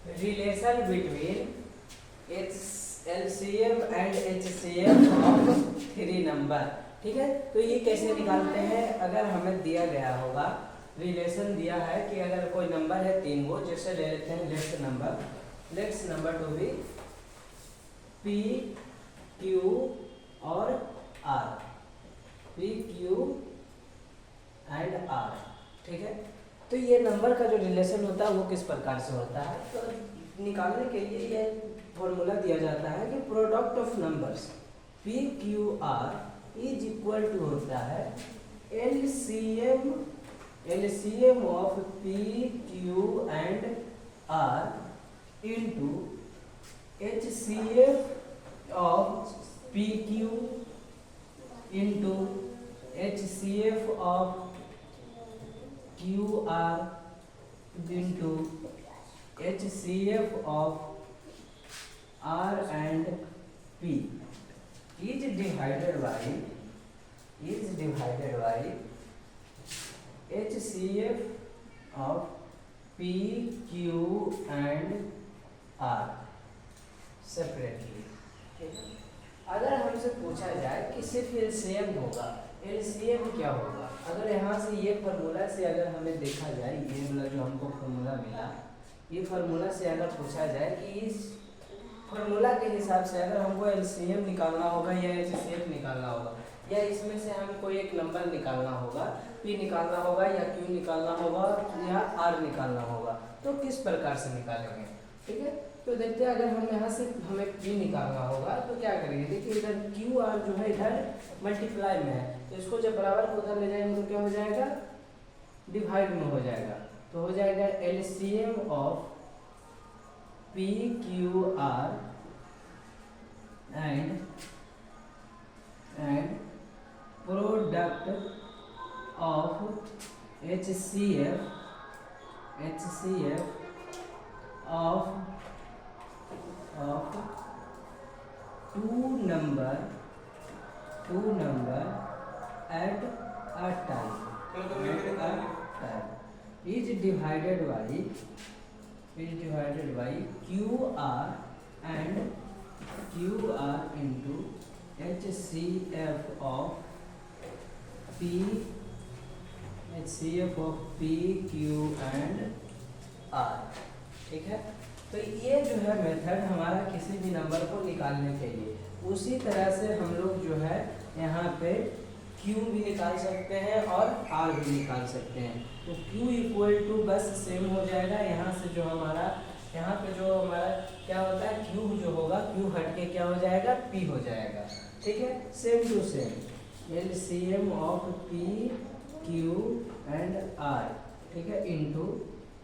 relation between LCM and HCF of three number. ठीक है, तो ये कैसे निकालते हैं? अगर हमें दिया गया होगा, रिलेशन दिया है कि अगर कोई नंबर है तीन वो, जैसे ले लेते हैं let's number to be P Q और R, P Q and R। ठीक है, तो ये नंबर का जो रिलेशन होता है वो किस प्रकार से होता है? तो निकालने के लिए ये फॉर्मूला दिया जाता है कि product of numbers P Q R is equal to होता है LCM of P Q and R into HCF of P Q into HCF of QR into HCF of R and P is divided by HCF of P, Q and R separately। अगर हमसे पूछा जाए कि सिर्फ LCM होगा, LCM क्या होगा? अगर यहाँ से ये फार्मूला से अगर हमें देखा जाए, ये मतलब जो हमको फार्मूला मिला, ये फार्मूला से अगर पूछा जाए कि इस फार्मूला के हिसाब से अगर हमको LCM निकालना होगा या HCF निकालना होगा, या इसमें से हम कोई एक नंबर निकालना होगा, P निकालना होगा या Q निकालना होगा या R निकालना होगा, तो किस प्रकार से निकालेंगे? ठीक है, तो देखते हैं। अगर हम यहाँ से हमें P निकालना होगा तो क्या करेंगे? देखिए इधर QR जो है इधर मल्टीप्लाई में है, तो इसको जब बराबर को उधर ले जाएंगे तो क्या हो जाएगा? डिवाइड में हो जाएगा। तो हो जाएगा LCM of P Q R and product of HCF of two number at a time is divided by QR into HCF of P, Q and R। ठीक है, तो ये जो है मेथड हमारा किसी भी नंबर को निकालने के लिए। उसी तरह से हम लोग जो है यहाँ पे Q भी निकाल सकते हैं और R भी निकाल सकते हैं। तो Q इक्वल टू बस सेम हो जाएगा, यहाँ से जो हमारा यहाँ पे जो हमारा क्या होता है, Q जो होगा, Q हट के क्या हो जाएगा? P हो जाएगा। ठीक है, same to same LCM of P, Q and R। ठीक है, इनटू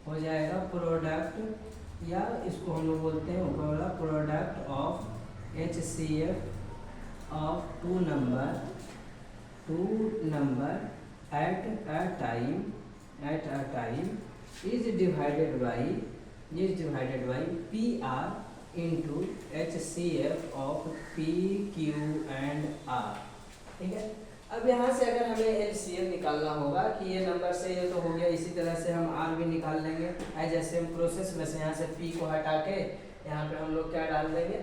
हो जाएगा प्रोडक्ट, या इसको हम लोग बोलते हैं ऊपर वाला product of HCF of two number at a time is divided by PR into HCF of P, Q and R। ठीक है, अब यहाँ से अगर हमें LCM निकालना होगा कि ये नंबर से ये तो हो गया, इसी तरह से हम R भी निकाल लेंगे एज ए सेम प्रोसेस में से। यहाँ से P को हटा के यहाँ पे हम लोग क्या डाल देंगे?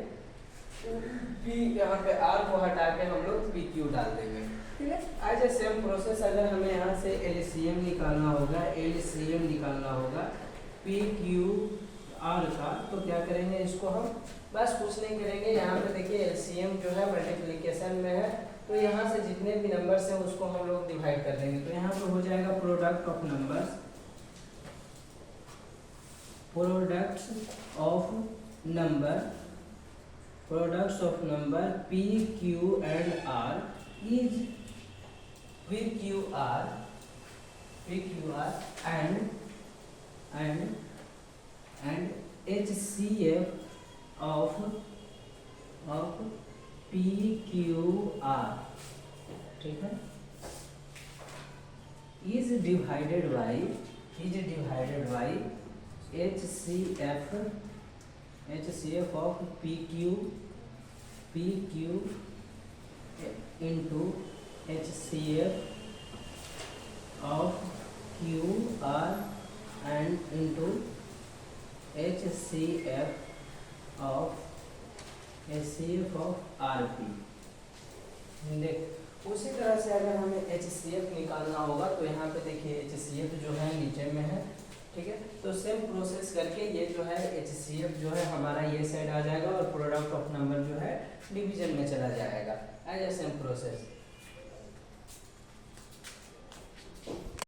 P, यहाँ पे R को हटा के हम लोग PQ डाल देंगे। ठीक है, एज ए सेम प्रोसेस अगर हमें यहाँ से LCM निकालना होगा PQ R का, तो क्या करेंगे? इसको हम बस कुछ नहीं करेंगे, यहाँ पे देखिए LCM जो है मल्टीप्लिकेशन में है, तो यहाँ से जितने भी नंबर्स हैं उसको हम लोग डिवाइड कर देंगे। तो यहाँ पे हो जाएगा product of number P, Q and R is PQR and HCF of PQR। ठीक है, is divided by HCF of PQ into HCF of QR and into HCF of RP। देख उसी तरह से अगर हमें HCF निकालना होगा तो यहाँ पे देखिए HCF जो है नीचे में है, ठीक है। तो सेम प्रोसेस करके ये जो है HCF जो है हमारा ये साइड आ जाएगा और प्रोडक्ट ऑफ नंबर जो है डिवीजन में चला जाएगा एज ए सेम प्रोसेस।